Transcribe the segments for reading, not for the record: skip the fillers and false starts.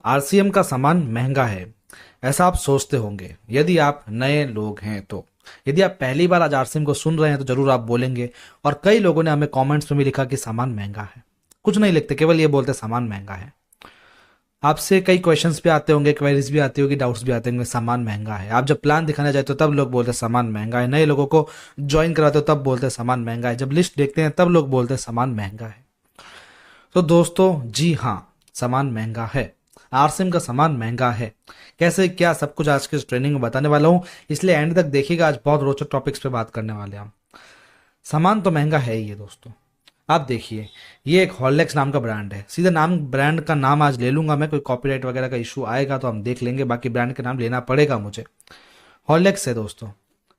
RCM का सामान महंगा है, ऐसा आप सोचते होंगे यदि आप नए लोग हैं तो। यदि आप पहली बार आज आरसीएम को सुन रहे हैं तो जरूर आप बोलेंगे। और कई लोगों ने हमें कमेंट्स में भी लिखा कि सामान महंगा है। कुछ नहीं लिखते, केवल ये बोलते सामान महंगा है। आपसे कई क्वेश्चंस भी आते होंगे, क्वेरीज भी आती होगी, डाउट्स भी आते होंगे, सामान महंगा है। आप जब प्लान दिखाने जाते हो तब लोग बोलते हैं सामान महंगा है। नए लोगों को ज्वाइन कराते हो तब बोलते हैं सामान महंगा है। जब लिस्ट देखते हैं तब लोग बोलते हैं सामान महंगा है। तो दोस्तों जी हाँ, सामान महंगा है। आरसीएम का सामान महंगा है। कैसे क्या सब कुछ आज के इस ट्रेनिंग में बताने वाला हूँ, इसलिए एंड तक देखिएगा। आज बहुत रोचक टॉपिक्स पे बात करने वाले हैं हम। सामान तो महंगा है ही है दोस्तों। आप देखिए, ये एक हॉर्लिक्स नाम का ब्रांड है। सीधा नाम, ब्रांड का नाम आज ले लूंगा मैं, कोई कॉपीराइट वगैरह का इशू आएगा तो हम देख लेंगे, बाकी ब्रांड का नाम लेना पड़ेगा मुझे। हॉर्लिक्स है दोस्तों।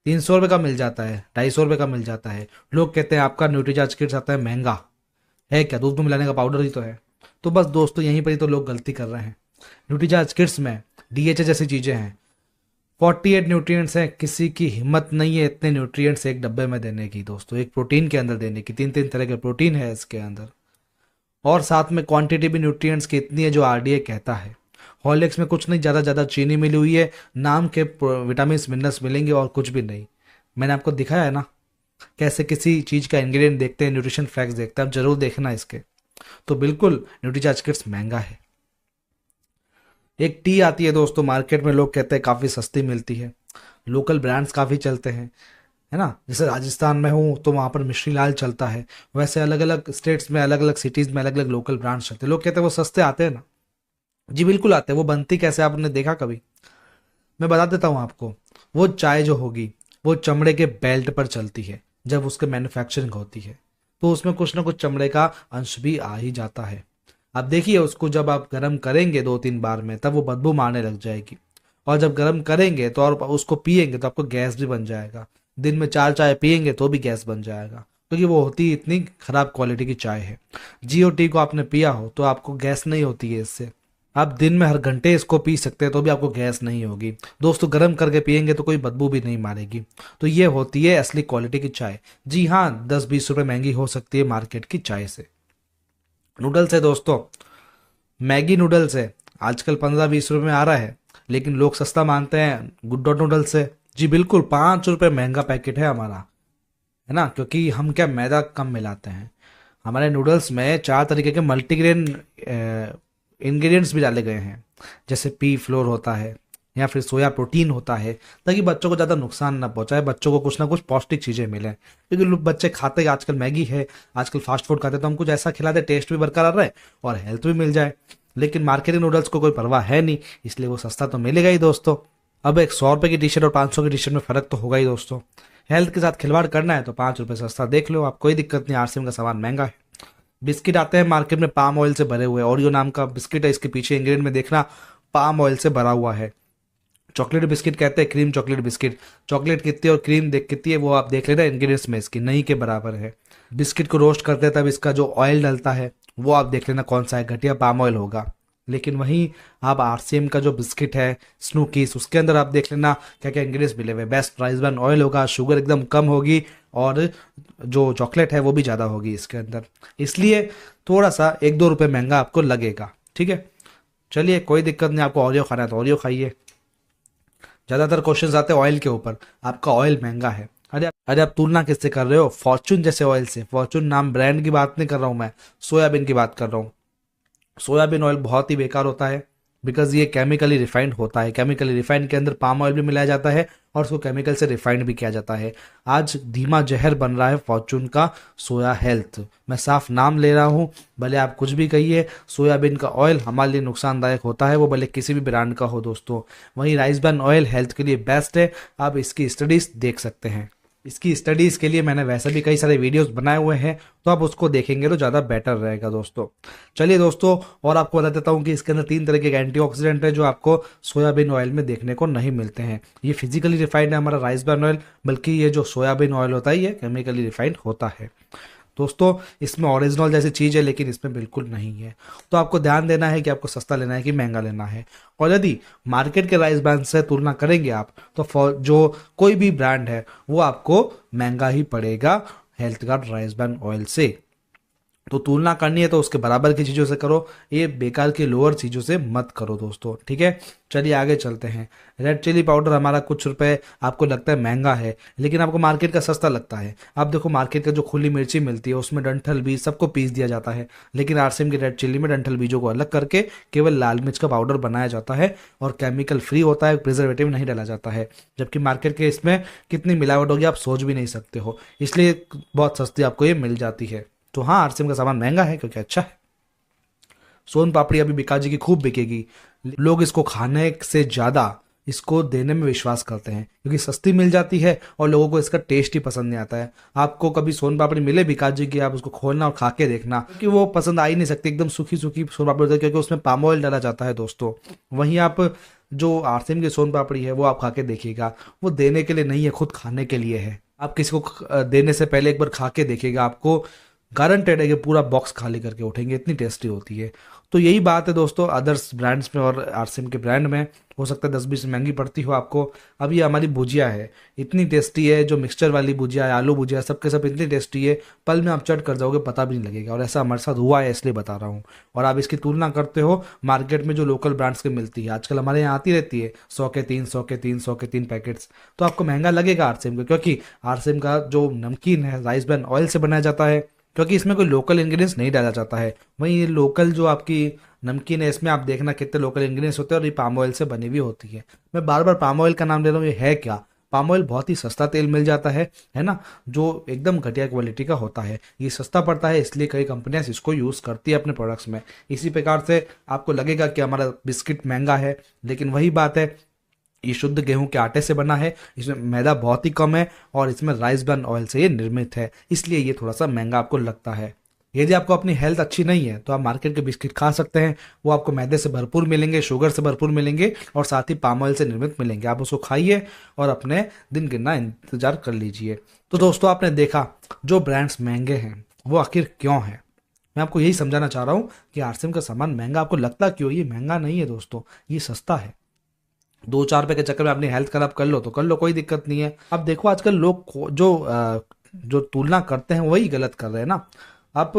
300 रुपये का मिल जाता है, 250 रुपये का मिल जाता है। लोग कहते हैं आपका न्यूट्रीचार्ज किट्स आता है महंगा। है क्या? दूध में मिलाने का पाउडर ही तो है। तो बस दोस्तों यहीं पर ही तो लोग गलती कर रहे हैं। न्यूट्रीचार्ज किट्स में डीएचए जैसी चीजें हैं, 48 न्यूट्रिएंट्स हैं। किसी की हिम्मत नहीं है इतने न्यूट्रिएंट्स एक डब्बे में देने की दोस्तों, एक प्रोटीन के अंदर देने की। तीन तीन तरह के प्रोटीन है इसके अंदर, और साथ में क्वांटिटी भी न्यूट्रिएंट्स की इतनी है जो आरडीए कहता है। हॉर्लिक्स में कुछ नहीं, ज़्यादा ज़्यादा चीनी मिली हुई है, नाम के विटामिन मिनरल्स मिलेंगे और कुछ भी नहीं। मैंने आपको दिखाया है ना कैसे किसी चीज़ का इंग्रेडिएंट देखते हैं, न्यूट्रिशन फैक्ट्स देखते हैं। आप जरूर देखना इसके। तो बिल्कुल न्यूट्रीचार्ज किट्स महंगा है। एक टी आती है दोस्तों मार्केट में, लोग कहते हैं काफ़ी सस्ती मिलती है। लोकल ब्रांड्स काफ़ी चलते हैं, है ना। जैसे राजस्थान में हूँ तो वहाँ पर मिश्री लाल चलता है, वैसे अलग अलग स्टेट्स में, अलग अलग सिटीज़ में अलग अलग लोकल ब्रांड्स चलते हैं। लोग कहते हैं वो सस्ते आते हैं ना। जी बिल्कुल आते हैं। वो बनती कैसे आपने देखा कभी? मैं बता देता हूँ आपको। वो चाय जो होगी वो चमड़े के बेल्ट पर चलती है। जब उसके मैन्युफैक्चरिंग होती है तो उसमें कुछ ना कुछ चमड़े का अंश भी आ ही जाता है। आप देखिए उसको जब आप गर्म करेंगे 2-3 बार में तब वो बदबू मारने लग जाएगी। और जब गर्म करेंगे तो और उसको पिएंगे तो आपको गैस भी बन जाएगा। दिन में 4 चाय पिएंगे तो भी गैस बन जाएगा, क्योंकि वो होती इतनी खराब क्वालिटी की चाय है। जियो टी को आपने पिया हो तो आपको गैस नहीं होती है इससे। आप दिन में हर घंटे इसको पी सकते हैं तो भी आपको गैस नहीं होगी दोस्तों। गर्म करके पिएंगे तो कोई बदबू भी नहीं मारेगी। तो ये होती है असली क्वालिटी की चाय। जी हाँ, 10-20 रुपए महंगी हो सकती है मार्केट की चाय से। नूडल्स है दोस्तों, मैगी नूडल्स है, आजकल 15-20 रुपए में आ रहा है, लेकिन लोग सस्ता मानते हैं। गुड डॉट नूडल्स है, जी बिल्कुल 5 रुपए महंगा पैकेट है हमारा, है ना। क्योंकि हम क्या, मैदा कम मिलाते हैं हमारे नूडल्स में। 4 तरीके के मल्टीग्रेन इंग्रेडिएंट्स भी डाले गए हैं, जैसे पी फ्लोर होता है या फिर सोया प्रोटीन होता है, ताकि बच्चों को ज़्यादा नुकसान ना पहुंचाए, बच्चों को कुछ ना कुछ पौष्टिक चीज़ें मिलें। क्योंकि लोग बच्चे खाते हैं आजकल मैगी है, आजकल फास्ट फूड खाते हैं, तो हम कुछ ऐसा खिला दे टेस्ट भी बरकरार रहे और हेल्थ भी मिल जाए। लेकिन मार्केटिंग नूडल्स को कोई परवाह है नहीं, इसलिए वो सस्ता तो मिलेगा ही दोस्तों। अब एक 100 रुपये की टी शर्ट और 500 की टी शर्ट में फ़र्क तो होगा ही दोस्तों। हेल्थ के साथ खिलवाड़ करना है तो 5 रुपये सस्ता देख लो आप, कोई दिक्कत नहीं। आरसीएम का सामान महंगा है। बिस्किट आते हैं मार्केट में पाम ऑयल से भरे हुए, ओरियो नाम का बिस्किट है, इसके पीछे इंग्रेडिएंट में देखना पाम ऑयल से भरा हुआ है। चॉकलेट बिस्किट कहते हैं, क्रीम चॉकलेट बिस्किट। चॉकलेट कितनी और क्रीम देख कितनी है वो आप देख लेना, इंग्रेडिएंट्स में इसकी नहीं के बराबर है। बिस्किट को रोस्ट करते हैं तब इसका जो ऑयल डलता है वो आप देख लेना कौन सा है, घटिया पाम ऑयल होगा। लेकिन वहीं आप आरसीएम का जो बिस्किट है स्नूकीज, उसके अंदर आप देख लेना क्या क्या इंग्रेडिएंट्स मिले हुए। बेस्ट राइस ब्रान ऑयल होगा, शुगर एकदम कम होगी, और जो चॉकलेट है वो भी ज़्यादा होगी इसके अंदर। इसलिए थोड़ा सा 1-2 रुपये महंगा आपको लगेगा, ठीक है। चलिए कोई दिक्कत नहीं, आपको ओरियो खाना है तो ओरियो खाइए। ज़्यादातर क्वेश्चंस आते हैं ऑयल के ऊपर, आपका ऑयल महंगा है। अरे आप तुलना किससे कर रहे हो? फॉर्चून जैसे ऑयल से। फॉर्चून नाम ब्रांड की बात नहीं कर रहा हूँ मैं, सोयाबीन की बात कर रहा हूँ। सोयाबीन ऑयल बहुत ही बेकार होता है, बिकॉज ये केमिकली रिफाइंड होता है। केमिकली रिफाइंड के अंदर पाम ऑयल भी मिलाया जाता है और उसको केमिकल से रिफाइंड भी किया जाता है। आज धीमा जहर बन रहा है फॉर्चून का सोया हेल्थ। मैं साफ नाम ले रहा हूँ, भले आप कुछ भी कहिए, सोयाबीन का ऑयल हमारे लिए नुकसानदायक होता है, वो भले किसी भी ब्रांड का हो दोस्तों। वहीं राइस ब्रान ऑयल हेल्थ के लिए बेस्ट है, आप इसकी स्टडीज देख सकते हैं। इसकी स्टडीज़ के लिए मैंने वैसे भी कई सारे वीडियोस बनाए हुए हैं, तो आप उसको देखेंगे तो ज़्यादा बेटर रहेगा दोस्तों। चलिए दोस्तों, और आपको बता देता हूँ कि इसके अंदर 3 तरह के एंटीऑक्सीडेंट है जो आपको सोयाबीन ऑयल में देखने को नहीं मिलते हैं। ये फिजिकली रिफाइंड है हमारा राइस ब्रान ऑयल, बल्कि ये जो सोयाबीन ऑयल होता है ये केमिकली रिफाइंड होता है दोस्तों। इसमें ऑरिजिनल जैसी चीज़ है लेकिन इसमें बिल्कुल नहीं है। तो आपको ध्यान देना है कि आपको सस्ता लेना है कि महंगा लेना है। और यदि मार्केट के राइस ब्रांड से तुलना करेंगे आप तो जो कोई भी ब्रांड है वो आपको महंगा ही पड़ेगा health guard rice bran oil से, तो तुलना करनी है तो उसके बराबर की चीज़ों से करो, ये बेकार की लोअर चीज़ों से मत करो दोस्तों, ठीक है। चलिए आगे चलते हैं। रेड चिली पाउडर हमारा कुछ रुपए आपको लगता है महंगा है, लेकिन आपको मार्केट का सस्ता लगता है। आप देखो मार्केट का जो खुली मिर्ची मिलती है उसमें डंठल बीज सबको पीस दिया जाता है, लेकिन आरसीएम की रेड चिली में डंठल बीजों को अलग करके केवल लाल मिर्च का पाउडर बनाया जाता है और केमिकल फ्री होता है, प्रिजर्वेटिव नहीं डाला जाता है। जबकि मार्केट के इसमें कितनी मिलावट होगी आप सोच भी नहीं सकते हो, इसलिए बहुत सस्ती आपको ये मिल जाती है। तो हाँ, आरसीएम का सामान महंगा है क्योंकि अच्छा है। सोन पापड़ी अभी बिकाजी की खूब बिकेगी, लोग इसको खाने से ज्यादा इसको देने में विश्वास करते हैं क्योंकि सस्ती मिल जाती है और लोगों को इसका टेस्ट ही पसंद नहीं आता है। आपको कभी सोन पापड़ी मिले बिकाजी की, आप उसको खोलना और खा के देखना, क्योंकि वो पसंद आ ही नहीं सकती, एकदम सूखी सूखी सोन पापड़ी होती है क्योंकि उसमें पाम ऑयल डाला जाता है दोस्तों। वहीं आप जो आरसीएम की सोन पापड़ी है वो आप खा के देखिएगा, वो देने के लिए नहीं है, खुद खाने के लिए है। आप किसी को देने से पहले एक बार खा के देखिएगा, आपको गारंटेड है कि पूरा बॉक्स खाली करके उठेंगे, इतनी टेस्टी होती है। तो यही बात है दोस्तों अदर्स ब्रांड्स में और आरसीएम के ब्रांड में, हो सकता है 10-20 महंगी पड़ती हो आपको। अब ये हमारी भुजिया है, इतनी टेस्टी है, जो मिक्सचर वाली भुजिया है, आलू भुजिया, सबके सब इतनी टेस्टी है, पल में आप चट कर जाओगे, पता भी नहीं लगेगा। और ऐसा हमारे साथ हुआ है इसलिए बता रहा हूँ। और आप इसकी तुलना करते हो मार्केट में जो लोकल ब्रांड्स की मिलती है, आजकल हमारे यहाँ आती रहती है 100 के 3, 100 के 3, 100 के 3 पैकेट्स, तो आपको महंगा लगेगा आरसीएम का, क्योंकि आरसीएम का जो नमकीन है राइस ब्रान ऑयल से बनाया जाता है, क्योंकि इसमें कोई लोकल इंग्रेडिएंट्स नहीं डाला जाता है। वहीं ये लोकल जो आपकी नमकीन है इसमें आप देखना कितने लोकल इंग्रेडिएंट्स होते हैं और ये पाम ऑयल से बनी हुई होती है। मैं बार बार पाम ऑयल का नाम ले रहा हूँ, ये है क्या? पाम ऑयल बहुत ही सस्ता तेल मिल जाता है ना, जो एकदम घटिया क्वालिटी का होता है। ये सस्ता पड़ता है इसलिए कई कंपनियां इसको यूज करती है अपने प्रोडक्ट्स में। इसी प्रकार से आपको लगेगा कि हमारा बिस्किट महंगा है, लेकिन वही बात है, ये शुद्ध गेहूं के आटे से बना है, इसमें मैदा बहुत ही कम है और इसमें राइस ब्रान ऑयल से ये निर्मित है, इसलिए ये थोड़ा सा महंगा आपको लगता है। यदि आपको अपनी हेल्थ अच्छी नहीं है तो आप मार्केट के बिस्किट खा सकते हैं, वो आपको मैदे से भरपूर मिलेंगे, शुगर से भरपूर मिलेंगे और साथ ही पाम ऑयल से निर्मित मिलेंगे। आप उसको खाइए और अपने दिन गिनना इंतजार कर लीजिए। तो दोस्तों आपने देखा जो ब्रांड्स महंगे हैं वो आखिर क्यों है। मैं आपको यही समझाना चाह रहा हूँ कि आरसीएम का सामान महंगा आपको लगता क्यों, ये महंगा नहीं है दोस्तों, ये सस्ता है। 2-4 रुपए के चक्कर में अपनी हेल्थ खराब कर लो तो कर लो, कोई दिक्कत नहीं है। अब देखो आजकल लोग जो तुलना करते हैं वही गलत कर रहे हैं ना। आप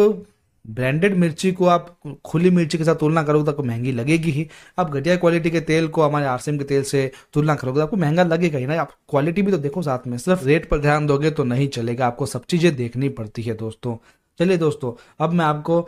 ब्रांडेड मिर्ची को आप खुली मिर्ची के साथ तुलना करोगे तो आपको महंगी लगेगी ही। आप घटिया क्वालिटी के तेल को हमारे आरसीएम के तेल से तुलना करोगे तो आपको महंगा लगेगा ही ना। आप क्वालिटी भी तो देखो साथ में, सिर्फ रेट पर ध्यान दोगे तो नहीं चलेगा, आपको सब चीजें देखनी पड़ती है दोस्तों। चलिए दोस्तों अब मैं आपको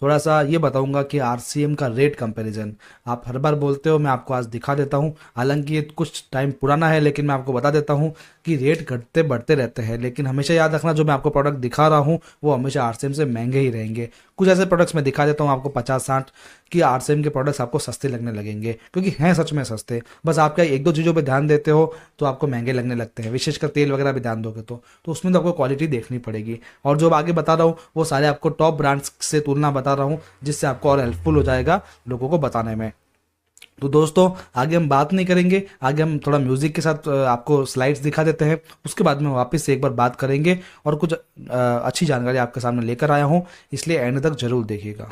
थोड़ा सा ये बताऊंगा कि आरसीएम का रेट कंपैरिजन। आप हर बार बोलते हो, मैं आपको आज दिखा देता हूं। हालांकि ये कुछ टाइम पुराना है लेकिन मैं आपको बता देता हूं कि रेट घटते बढ़ते रहते हैं, लेकिन हमेशा याद रखना जो मैं आपको प्रोडक्ट दिखा रहा हूं वो हमेशा आरसीएम से महंगे ही रहेंगे। कुछ ऐसे प्रोडक्ट्स मैं दिखा देता हूँ आपको 50-60 कि आरसीएम के प्रोडक्ट्स आपको सस्ते लगने लगेंगे, क्योंकि हैं सच में सस्ते, बस आप क्या 1-2 चीज़ों पे ध्यान देते हो तो आपको महंगे लगने लगते हैं। विशेषकर तेल वगैरह भी ध्यान दोगे तो उसमें तो आपको क्वालिटी देखनी पड़ेगी। और जो आगे बता रहा हूँ वो सारे आपको टॉप ब्रांड्स से तुलना बता रहा हूँ, जिससे आपको और हेल्पफुल हो जाएगा लोगों को बताने में। तो दोस्तों आगे हम बात नहीं करेंगे, आगे हम थोड़ा म्यूजिक के साथ आपको स्लाइड्स दिखा देते हैं, उसके बाद में वापस से एक बार बात करेंगे और कुछ अच्छी जानकारी आपके सामने लेकर आया हूं, इसलिए एंड तक जरूर देखिएगा।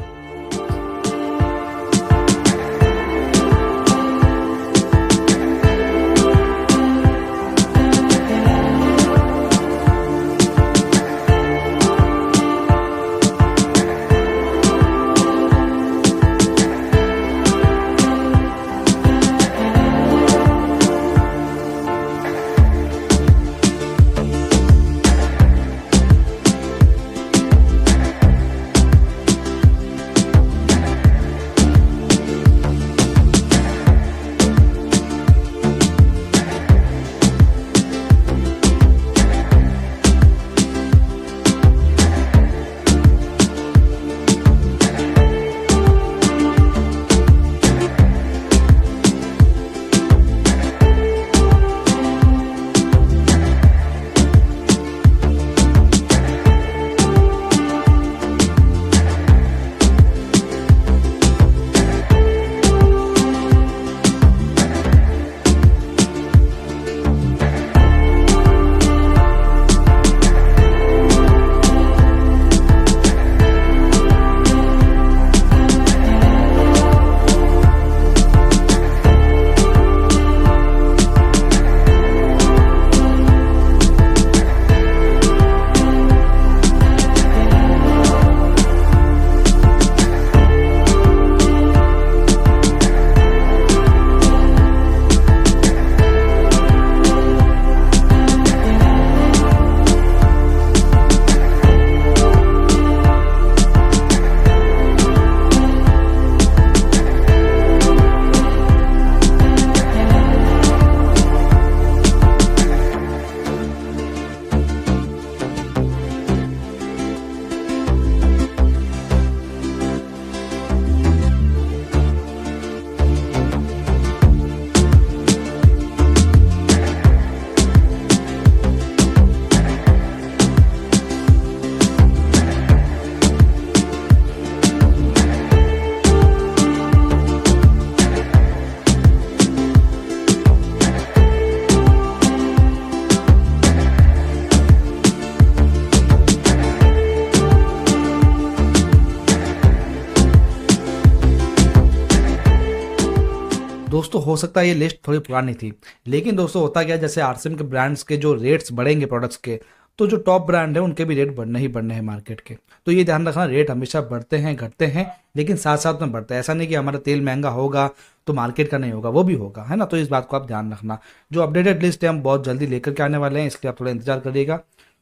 दोस्तों हो सकता है ये लिस्ट थोड़ी पुरानी थी, लेकिन दोस्तों होता क्या है, जैसे आरसीएम के ब्रांड्स के जो रेट्स बढ़ेंगे प्रोडक्ट्स के, तो जो टॉप ब्रांड है उनके भी रेट बढ़ने ही बढ़ने हैं मार्केट के। तो ये ध्यान रखना, रेट हमेशा बढ़ते हैं घटते हैं, लेकिन साथ साथ में बढ़ता है। ऐसा नहीं कि हमारा तेल महंगा होगा तो मार्केट का नहीं होगा, वो भी होगा, है ना। तो इस बात को आप ध्यान रखना। जो अपडेटेड लिस्ट है हम बहुत जल्दी लेकर के आने वाले हैं, इसलिए आप थोड़ा इंतजार करिएगा।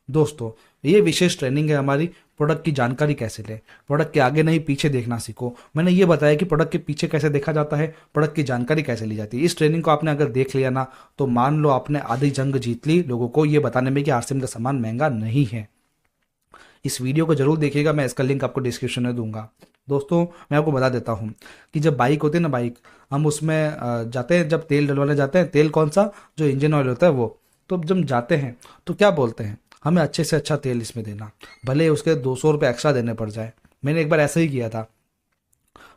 दोस्तों ये विशेष ट्रेनिंग है हमारी, प्रोडक्ट की जानकारी कैसे लें, प्रोडक्ट के आगे नहीं पीछे देखना सीखो। मैंने ये बताया कि प्रोडक्ट के पीछे कैसे देखा जाता है, प्रोडक्ट की जानकारी कैसे ली जाती है। इस ट्रेनिंग को आपने अगर देख लिया ना, तो मान लो आपने आधी जंग जीत ली लोगों को ये बताने में कि आरसीएम का सामान महंगा नहीं है। इस वीडियो को जरूर देखिएगा, मैं इसका लिंक आपको डिस्क्रिप्शन में दूंगा। दोस्तों मैं आपको बता देता हूँ कि जब बाइक होती है ना, बाइक हम उसमें जाते हैं, जब तेल डलवाने जाते हैं, तेल कौन सा, जो इंजन ऑयल होता है वो। तो जब जाते हैं तो क्या बोलते हैं, हमें अच्छे से अच्छा तेल इसमें देना, भले उसके 200 रुपये एक्स्ट्रा देने पड़ जाए। मैंने एक बार ऐसे ही किया था,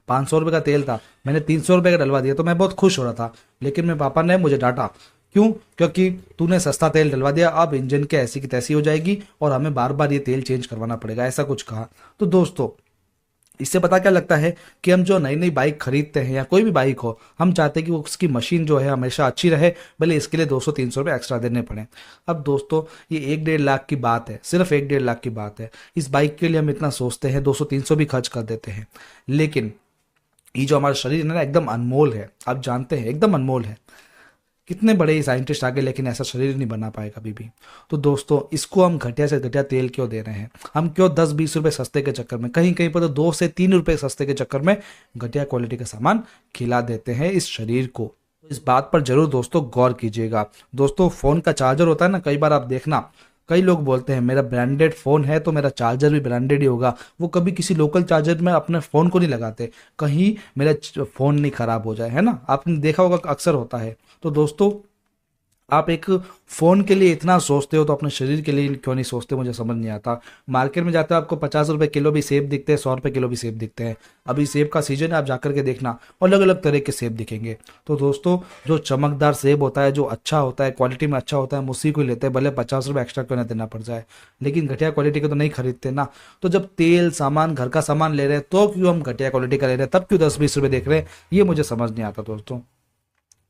500 रुपये का तेल था, मैंने 300 रुपये का डलवा दिया, तो मैं बहुत खुश हो रहा था। लेकिन मेरे पापा ने मुझे डांटा, क्यों, क्योंकि तूने सस्ता तेल डलवा दिया, अब इंजन के ऐसी की तैसी हो जाएगी और हमें बार बार ये तेल चेंज करवाना पड़ेगा, ऐसा कुछ कहा। तो दोस्तों इससे पता क्या लगता है कि हम जो नई नई बाइक खरीदते हैं या कोई भी बाइक हो, हम चाहते हैं कि उसकी मशीन जो है हमेशा अच्छी रहे, भले इसके लिए 200-300 रुपये एक्स्ट्रा देने पड़े। अब दोस्तों ये 1-1.5 लाख की बात है, सिर्फ 1-1.5 लाख की बात है। इस बाइक के लिए हम इतना सोचते हैं, 200-300 भी खर्च कर देते हैं, लेकिन ये जो हमारा शरीर है ना, एकदम अनमोल है। आप जानते हैं एकदम अनमोल है, कितने बड़े ही साइंटिस्ट आ गए लेकिन ऐसा शरीर नहीं बना पाए कभी भी। तो दोस्तों इसको हम घटिया से घटिया तेल क्यों दे रहे हैं, हम क्यों 10-20 रुपए सस्ते के चक्कर में, कहीं कहीं पर तो 2 से 3 रुपए सस्ते के चक्कर में घटिया क्वालिटी का सामान खिला देते हैं इस शरीर को। इस बात पर जरूर दोस्तों गौर कीजिएगा। दोस्तों फोन का चार्जर होता है ना, कई बार आप देखना, कई लोग बोलते हैं मेरा ब्रांडेड फोन है तो मेरा चार्जर भी ब्रांडेड ही होगा। वो कभी किसी लोकल चार्जर में अपने फोन को नहीं लगाते, कहीं मेरा फोन नहीं खराब हो जाए, है ना। आपने देखा होगा अक्सर होता है। तो दोस्तों आप एक फोन के लिए इतना सोचते हो तो अपने शरीर के लिए क्यों नहीं सोचते, मुझे समझ नहीं आता। मार्केट में जाते हो आपको 50 रुपए किलो भी सेब दिखते हैं, 100 रुपए किलो भी सेब दिखते हैं। अभी सेब का सीजन है, आप जाकर के देखना, अलग अलग तरह के सेब दिखेंगे। तो दोस्तों जो चमकदार सेब होता है, जो अच्छा होता है, क्वालिटी में अच्छा होता है, हम उसी को ही लेते हैं, भले 50 रुपये एक्स्ट्रा क्यों ना देना पड़ जाए। लेकिन घटिया क्वालिटी का तो नहीं खरीदते ना। तो जब तेल सामान घर का सामान ले रहे हैं तो क्यों हम घटिया क्वालिटी का ले रहे हैं, तब क्यों 10-20 रुपये देख रहे हैं, ये मुझे समझ नहीं आता दोस्तों।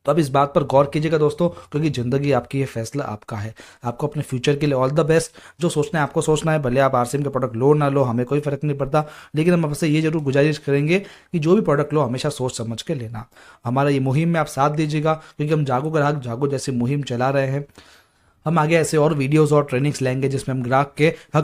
तो अब इस बात पर गौर कीजिएगा दोस्तों, क्योंकि ज़िंदगी आपकी है, फैसला आपका है। आपको अपने फ्यूचर के लिए ऑल द बेस्ट। जो सोचना है आपको सोचना है, भले आप आरसीएम के प्रोडक्ट लो ना लो, हमें कोई फर्क नहीं पड़ता। लेकिन हम आपसे ये जरूर गुजारिश करेंगे कि जो भी प्रोडक्ट लो हमेशा सोच समझ के लेना। हमारा ये मुहिम में आप साथ दीजिएगा, क्योंकि हम जागो ग्राहक जागो जैसी मुहिम चला रहे हैं। हम आगे ऐसे और वीडियोज़ और ट्रेनिंग्स लेंगे जिसमें हम ग्राहक के हक